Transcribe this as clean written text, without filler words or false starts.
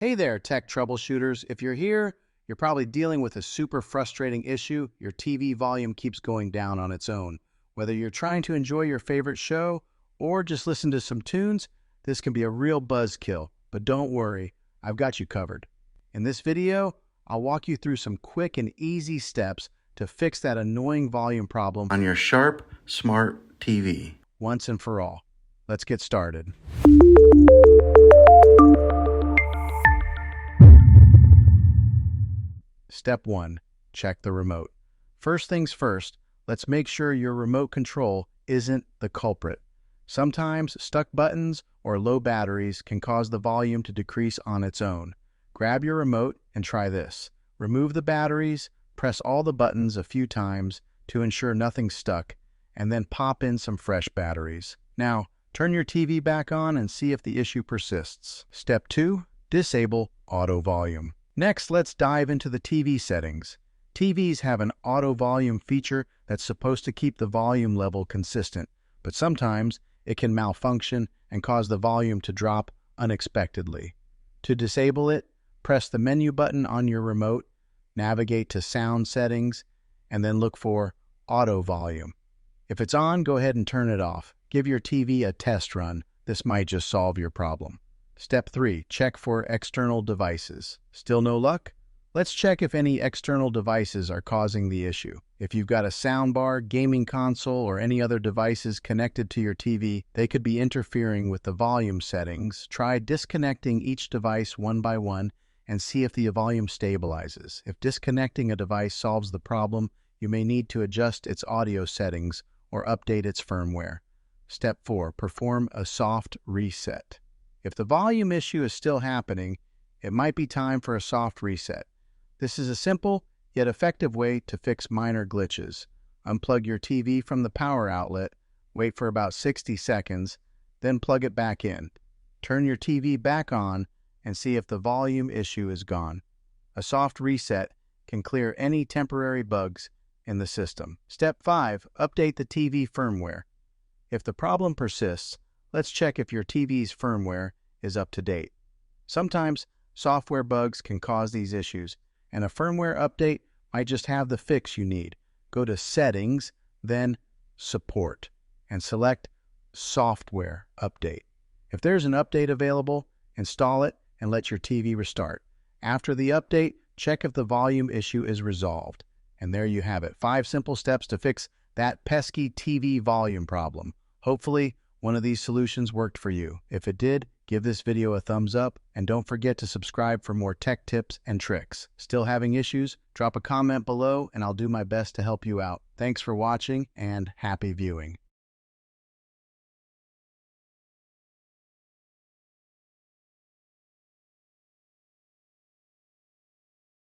Hey there, tech troubleshooters. If you're here, you're probably dealing with a super frustrating issue. Your TV volume keeps going down on its own. Whether you're trying to enjoy your favorite show or just listen to some tunes, this can be a real buzzkill. But don't worry, I've got you covered. In this video, I'll walk you through some quick and easy steps to fix that annoying volume problem on your Sharp Smart TV. once and for all. Let's get started. Step 1. Check the remote. First things first, let's make sure your remote control isn't the culprit. Sometimes stuck buttons or low batteries can cause the volume to decrease on its own. Grab your remote and try this. Remove the batteries, press all the buttons a few times to ensure nothing's stuck, and then pop in some fresh batteries. Now, turn your TV back on and see if the issue persists. Step 2. Disable auto volume. Next, let's dive into the TV settings. TVs have an auto volume feature that's supposed to keep the volume level consistent, but sometimes it can malfunction and cause the volume to drop unexpectedly. To disable it, press the menu button on your remote, navigate to Sound Settings, and then look for Auto Volume. If it's on, go ahead and turn it off. Give your TV a test run. This might just solve your problem. Step 3. Check for external devices. Still no luck? Let's check if any external devices are causing the issue. If you've got a soundbar, gaming console, or any other devices connected to your TV, they could be interfering with the volume settings. Try disconnecting each device one by one and see if the volume stabilizes. If disconnecting a device solves the problem, you may need to adjust its audio settings or update its firmware. Step 4. Perform a soft reset. If the volume issue is still happening, it might be time for a soft reset. This is a simple yet effective way to fix minor glitches. Unplug your TV from the power outlet, wait for about 60 seconds, then plug it back in. Turn your TV back on and see if the volume issue is gone. A soft reset can clear any temporary bugs in the system. Step 5. Update the TV firmware. If the problem persists, let's check if your TV's firmware is up to date. Sometimes software bugs can cause these issues, and a firmware update might just have the fix you need. Go to Settings, then Support, and select Software Update. If there's an update available, install it and let your TV restart. After the update, check if the volume issue is resolved. And there you have it. 5 simple steps to fix that pesky TV volume problem. Hopefully, one of these solutions worked for you. If it did, give this video a thumbs up and don't forget to subscribe for more tech tips and tricks. Still having issues? Drop a comment below and I'll do my best to help you out. Thanks for watching and happy viewing.